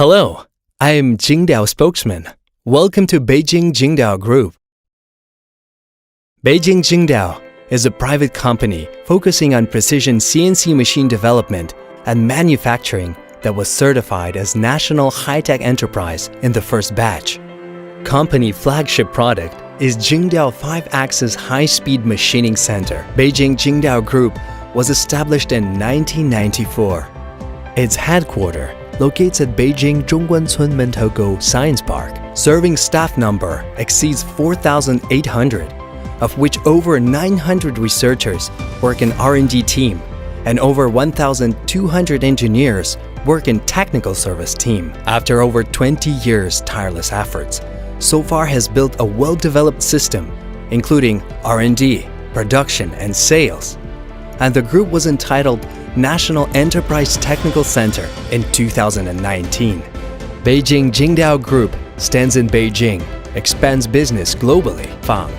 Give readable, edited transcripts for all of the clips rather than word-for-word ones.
Hello, I am Jingdiao spokesman. Welcome to Beijing Jingdiao Group. Beijing Jingdiao is a private company focusing on precision CNC machine development and manufacturing that was certified as National High-Tech Enterprise in the first batch. Company flagship product is Jingdiao 5-axis high-speed machining center. Beijing Jingdiao Group was established in 1994. Its headquarters locates at Beijing Zhongguancun Mentogo Science Park. Serving staff number exceeds 4,800, of which over 900 researchers work in R&D team and over 1,200 engineers work in technical service team. After over 20 years tireless efforts, so far has built a well-developed system, including R&D, production, and sales. And the group was entitled National Enterprise Technical Center in 2019. Beijing Jingdiao Group stands in Beijing, expands business globally. Fang,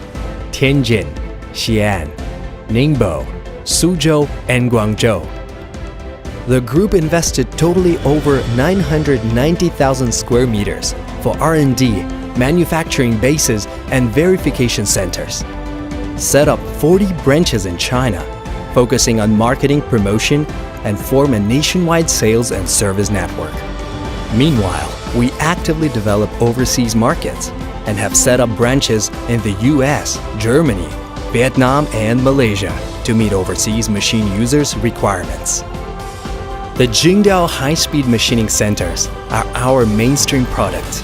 Tianjin, Xi'an, Ningbo, Suzhou, and Guangzhou. The group invested totally over 990,000 square meters for R&D, manufacturing bases, and verification centers. Set up 40 branches in China, focusing on marketing promotion and form a nationwide sales and service network. Meanwhile, we actively develop overseas markets and have set up branches in the US, Germany, Vietnam, and Malaysia to meet overseas machine users' requirements. The Jingdiao high-speed machining centers are our mainstream product.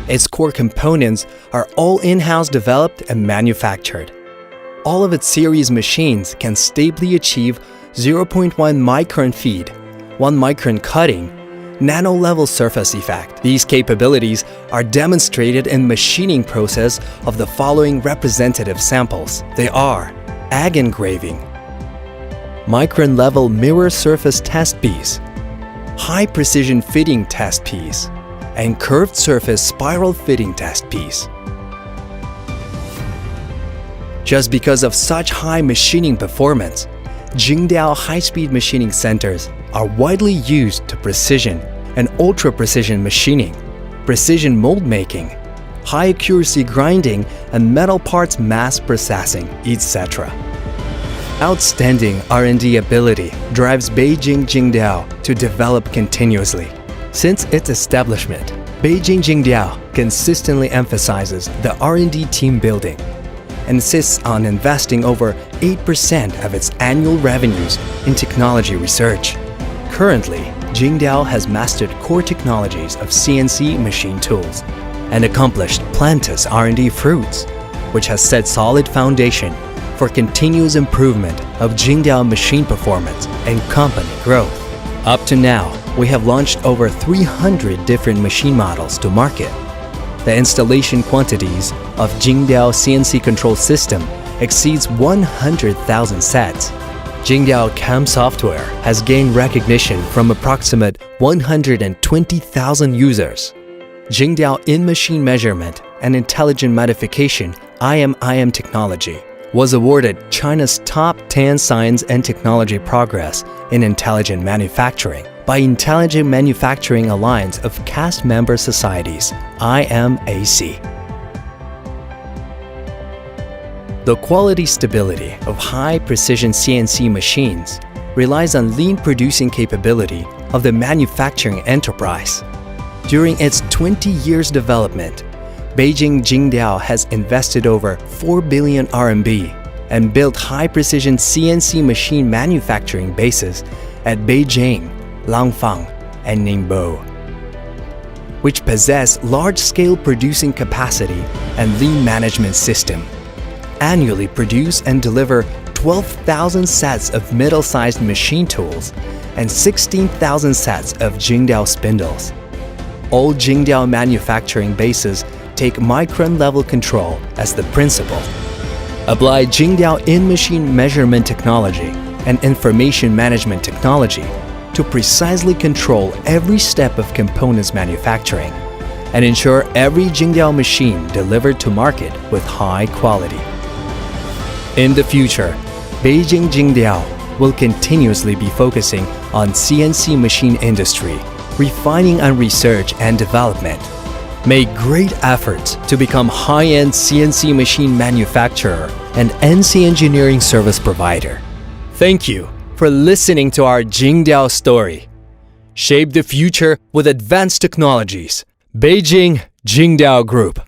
Its core components are all in-house developed and manufactured. All of its series machines can stably achieve 0.1 micron feed, 1 micron cutting, nano-level surface effect. These capabilities are demonstrated in machining process of the following representative samples. They are egg engraving, micron-level mirror surface test piece, high-precision fitting test piece, and curved surface spiral fitting test piece. Just because of such high machining performance, Jingdiao high-speed machining centers are widely used to precision and ultra-precision machining, precision mold making, high-accuracy grinding, and metal parts mass processing, etc. Outstanding R&D ability drives Beijing Jingdiao to develop continuously. Since its establishment, Beijing Jingdiao consistently emphasizes the R&D team building and insists on investing over 8% of its annual revenues in technology research. Currently, Jingdiao has mastered core technologies of CNC machine tools and accomplished plenteous R&D fruits, which has set solid foundation for continuous improvement of Jingdiao machine performance and company growth. Up to now, we have launched over 300 different machine models to market. The installation quantities of Jingdiao CNC control system exceeds 100,000 sets. Jingdiao CAM software has gained recognition from approximate 120,000 users. Jingdiao in-machine measurement and intelligent modification IM technology was awarded China's top 10 science and technology progress in intelligent manufacturing by Intelligent Manufacturing Alliance of Cast Member Societies, IMAC. The quality stability of high-precision CNC machines relies on lean producing capability of the manufacturing enterprise. During its 20 years development, Beijing Jingdiao has invested over 4 billion RMB and built high-precision CNC machine manufacturing bases at Beijing, Langfang, and Ningbo, which possess large-scale producing capacity and lean management system. Annually produce and deliver 12,000 sets of middle-sized machine tools and 16,000 sets of Jingdiao spindles. All Jingdiao manufacturing bases take micron-level control as the principle. Apply Jingdiao in-machine measurement technology and information management technology to precisely control every step of components manufacturing and ensure every Jingdiao machine delivered to market with high quality. In the future, Beijing Jingdiao will continuously be focusing on CNC machine industry refining and research and development, made great efforts to become high-end CNC machine manufacturer and NC engineering service provider. Thank you for listening to our Jingdiao story. Shape the future with advanced technologies. Beijing Jingdiao Group.